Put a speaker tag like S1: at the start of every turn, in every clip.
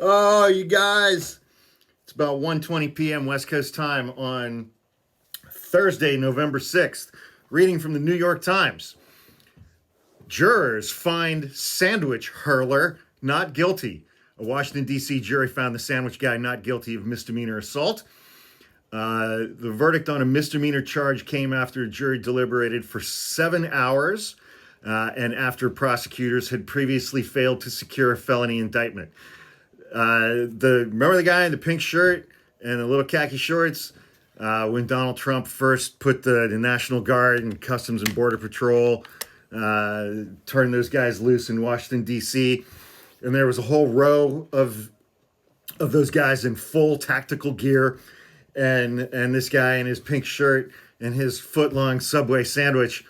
S1: Oh, you guys. It's about 1:20 p.m. West Coast time on Thursday, November 6th. Reading from the New York Times. Jurors find sandwich hurler not guilty. A Washington, D.C. jury found the sandwich guy not guilty of misdemeanor assault. The verdict on a misdemeanor charge came after a jury deliberated for 7 hours and after prosecutors had previously failed to secure a felony indictment. Remember the guy in the pink shirt and the little khaki shorts? When Donald Trump first put the National Guard and Customs and Border Patrol, turned those guys loose in Washington, D.C., and there was a whole row of those guys in full tactical gear, and this guy in his pink shirt and his foot-long Subway sandwich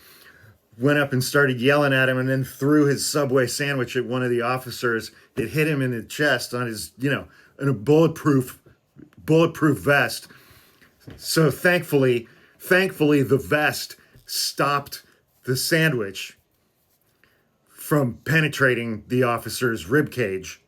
S1: went up and started yelling at him and then threw his Subway sandwich at one of the officers. It hit him in the chest on his, in a bulletproof vest. So thankfully, the vest stopped the sandwich from penetrating the officer's ribcage.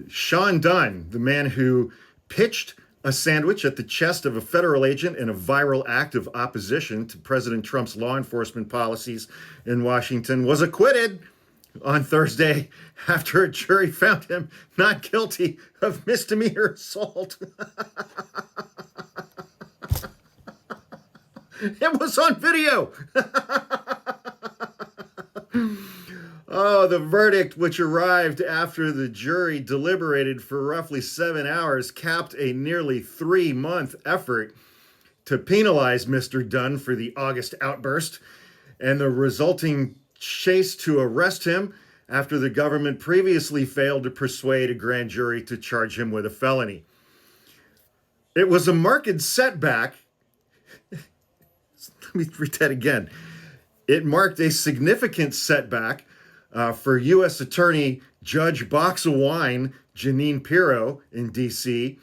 S1: Shawn Dunn, the man who pitched a sandwich at the chest of a federal agent in a viral act of opposition to President Trump's law enforcement policies in Washington, was acquitted on Thursday after a jury found him not guilty of misdemeanor assault. It was on video. Oh, the verdict, which arrived after the jury deliberated for roughly 7 hours, capped a nearly 3-month effort to penalize Mr. Dunn for the August outburst and the resulting chase to arrest him after the government previously failed to persuade a grand jury to charge him with a felony. It was a marked setback. Let me read that again. It marked a significant setback for U.S. Attorney Judge Box of Wine Jeanine Pirro in D.C.,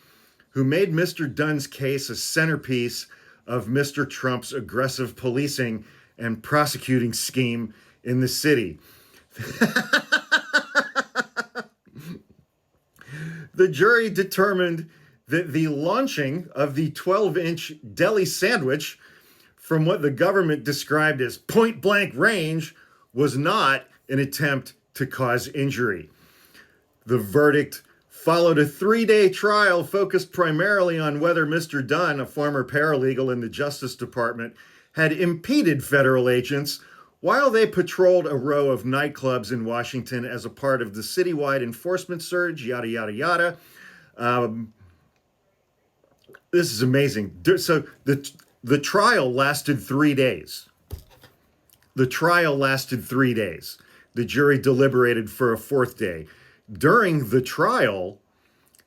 S1: who made Mr. Dunn's case a centerpiece of Mr. Trump's aggressive policing and prosecuting scheme in the city. The jury determined that the launching of the 12-inch deli sandwich from what the government described as point-blank range was not an attempt to cause injury. The verdict followed a 3-day trial focused primarily on whether Mr. Dunn, a former paralegal in the Justice Department, had impeded federal agents while they patrolled a row of nightclubs in Washington as a part of the citywide enforcement surge, yada, yada, yada. This is amazing. So the trial lasted 3 days. The jury deliberated for a 4th day. During the trial,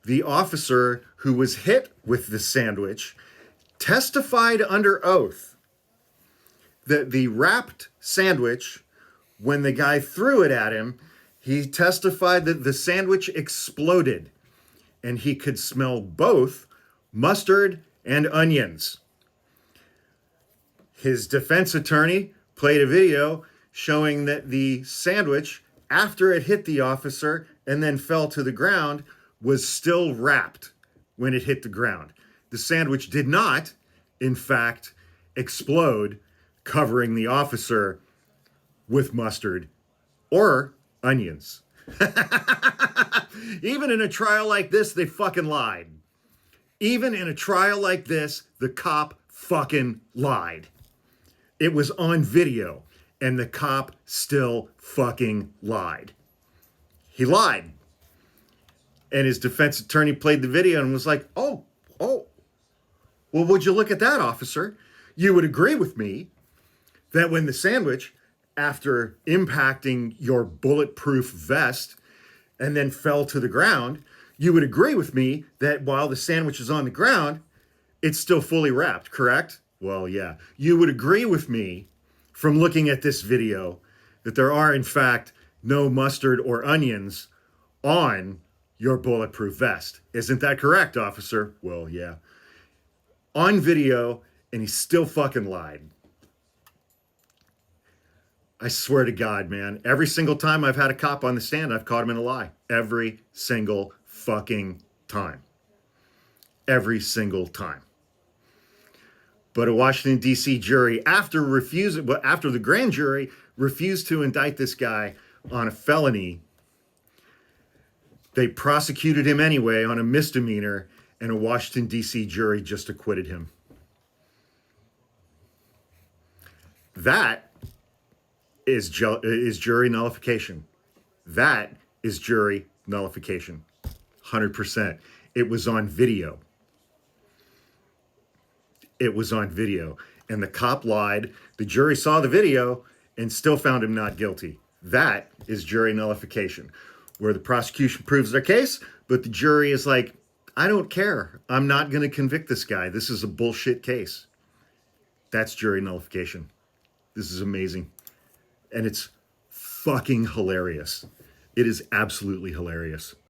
S1: the officer who was hit with the sandwich testified under oath that the wrapped sandwich, when the guy threw it at him, he testified that the sandwich exploded and he could smell both mustard and onions. His defense attorney played a video showing that the sandwich, after it hit the officer and then fell to the ground, was still wrapped when it hit the ground. The sandwich did not, in fact, explode, covering the officer with mustard or onions. Even in a trial like this, they fucking lied. Even in a trial like this, the cop fucking lied. It was on video, and the cop still fucking lied. He lied. And his defense attorney played the video and was like, oh, well, would you look at that, officer? You would agree with me that when the sandwich, after impacting your bulletproof vest and then fell to the ground, you would agree with me that while the sandwich is on the ground, it's still fully wrapped, correct? Well, yeah. You would agree with me from looking at this video that there are, in fact, no mustard or onions on your bulletproof vest. Isn't that correct, officer? Well, yeah. On video, and he still fucking lied. I swear to God, man, every single time I've had a cop on the stand, I've caught him in a lie. Every single fucking time. Every single time. But a Washington, D.C. jury, after the grand jury refused to indict this guy on a felony, they prosecuted him anyway on a misdemeanor, and a Washington, D.C. jury just acquitted him. That is jury nullification. That is jury nullification. 100%. It was on video. It was on video. And the cop lied. The jury saw the video and still found him not guilty. That is jury nullification, where the prosecution proves their case, but the jury is like, I don't care. I'm not going to convict this guy. This is a bullshit case. That's jury nullification. This is amazing. And it's fucking hilarious. It is absolutely hilarious.